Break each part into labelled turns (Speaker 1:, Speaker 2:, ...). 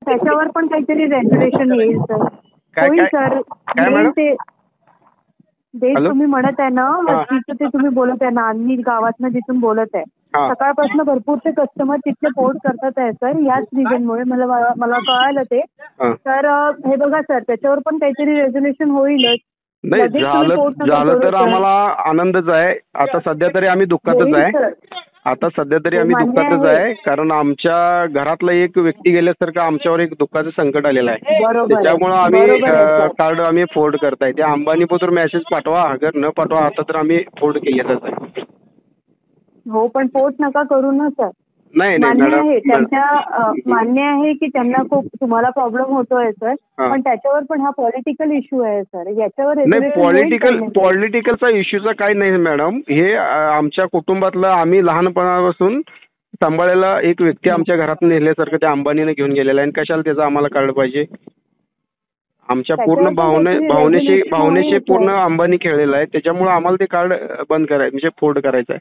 Speaker 1: त्याच्यावर पण काहीतरी रेग्युलेशन येईल सर.
Speaker 2: काय
Speaker 1: होईल
Speaker 2: काय
Speaker 1: सर.
Speaker 2: काय मॅडम?
Speaker 1: ते देश
Speaker 2: हॅलो?
Speaker 1: तुम्ही म्हणत आहे ना,
Speaker 2: हा.
Speaker 1: तिथं ते तुम्ही बोलत आहे ना, आम्ही गावातनं जिथून बोलत आहे.
Speaker 2: हा.
Speaker 1: सकाळपासून भरपूरचे कस्टमर तिथले पोर्ट करतात आहे सर, याच रिझनमुळे मला कळालं ते.
Speaker 2: हा.
Speaker 1: तर हे बघा सर, त्याच्यावर पण काहीतरी रेझोल्युशन होईलच.
Speaker 2: नाही
Speaker 1: लगेच तुम्ही
Speaker 2: झालं
Speaker 1: पोर्ट नका
Speaker 2: झालं
Speaker 1: करू
Speaker 2: तर
Speaker 1: सर.
Speaker 2: आम्हाला आनंदच आहे. आता सध्या तरी आम्ही दुःखातच
Speaker 1: होईल
Speaker 2: आहे.
Speaker 1: सर.
Speaker 2: आता सध्या तरी
Speaker 1: हो,
Speaker 2: आम्ही
Speaker 1: मान्य
Speaker 2: दुःखातच
Speaker 1: आहे.
Speaker 2: आहे, कारण आमच्या घरातला एक व्यक्ती गेल्यासारखं आमच्यावर एक दुःखाचं संकट आलेलं आहे.
Speaker 1: बरोबर आहे.
Speaker 2: त्याच्यामुळं आम्ही
Speaker 1: बरोबर आहे सर.
Speaker 2: कार्ड आम्ही फोल्ड करताय. ते अंबानीपत्र मेसेज पाठवा, अगर न पाठवा आता तर आम्ही फोल्ड केलेलंच आहे.
Speaker 1: हो, पण पोर्ट नका करू ना सर.
Speaker 2: नाही नाही
Speaker 1: मान्य
Speaker 2: मॅडम.
Speaker 1: आहे मान्य आहे की त्यांना खूप तुम्हाला प्रॉब्लेम होतोय सर.
Speaker 2: हा.
Speaker 1: पण त्याच्यावर पण हा पॉलिटिकल इश्यू आहे सर. याच्यावर
Speaker 2: नाही
Speaker 1: रेझोल्युशन होईल काही नाही.
Speaker 2: पॉलिटिकलचा इश्यूचा काही नाही मॅडम. हे आमच्या कुटुंबातलं आम्ही लहानपणापासून सांभाळलेला एक व्यक्ती आमच्या घरात नेल्यासारखं त्या अंबानीने घेऊन गेलेला आहे, आणि कशाला त्याचं आम्हाला कार्ड पाहिजे? आमच्या पूर्ण
Speaker 1: त्याच्यावर पण काहीतरी resolution
Speaker 2: भावनेशी
Speaker 1: होईल,
Speaker 2: पूर्ण
Speaker 1: सर.
Speaker 2: अंबानी खेळलेला आहे. त्याच्यामुळे आम्हाला ते कार्ड बंद करायचं, म्हणजे फोल्ड करायचं आहे.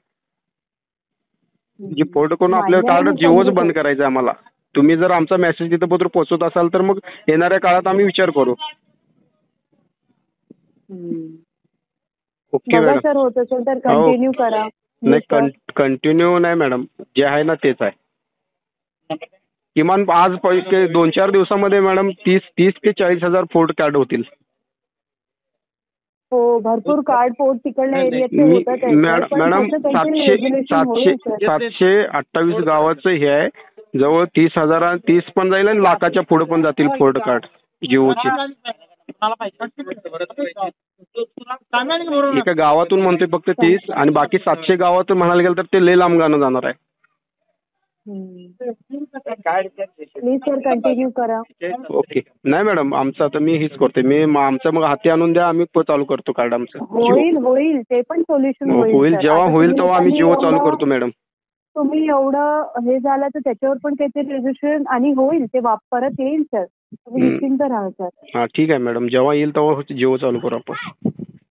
Speaker 2: म्हणजे फोल्ड करून आपलं
Speaker 1: मान्य आहे,
Speaker 2: कार्ड
Speaker 1: मी
Speaker 2: जिओच
Speaker 1: समजू
Speaker 2: बंद करायचं आहे आम्हाला. तुम्ही जर आमचा मेसेज तिथं पत्र पोहोचवत असाल तर मग येणाऱ्या काळात आम्ही विचार करू. ओके
Speaker 1: बघा
Speaker 2: मॅडम.
Speaker 1: सर, होत असेल तर
Speaker 2: हो.
Speaker 1: कंटिन्यू करा.
Speaker 2: नाही कंटिन्यू नाही मॅडम, जे आहे ना तेच आहे. किमान आज 2-4 दिवसामध्ये मॅडम 30 ते 40,000 फोल्ड कार्ड होतील.
Speaker 1: हो, भरपूर कार्ड पोर्ट तिकडल्या एरियातले होतात आहे सर. पण
Speaker 2: मॅडम
Speaker 1: त्याचं काहीतरी रेझोल्युशन होईल सर.
Speaker 2: 728 गावाचं हे आहे. जवळ 30 पण जाईल आणि लाखाच्या पुढे पण जातील फोल्ड कार्ड जिओचे. एका गावातून म्हणतोय फक्त 30, आणि बाकी 700 गावातून म्हणायला गेलं तर ते लय लांब गाणं जाणार आहे.
Speaker 1: प्लीज सर कंटिन्यू करा.
Speaker 2: ओके. नाही मॅडम, आमचं आता मी हेच करतोय. आमचं मग हाती आणून द्या, आम्ही चालू करतो कार्ड आमचं.
Speaker 1: होईल ते पण सोल्युशन
Speaker 2: होईल
Speaker 1: सर.
Speaker 2: जेव्हा
Speaker 1: आता
Speaker 2: होईल
Speaker 1: तुम्ही
Speaker 2: तेव्हा आम्ही
Speaker 1: लोकांनी
Speaker 2: जिओ चालू
Speaker 1: एवढं-
Speaker 2: करतो मॅडम.
Speaker 1: तुम्ही एवढं हे झालं तर त्याच्यावर पण काहीतरी रेझोल्युशन आणि होईल ते परत येईल सर. तुम्ही निश्चिंत राहा सर.
Speaker 2: हां ठीक आहे मॅडम, जेव्हा येईल तेव्हा जिओ चालू करू आपण.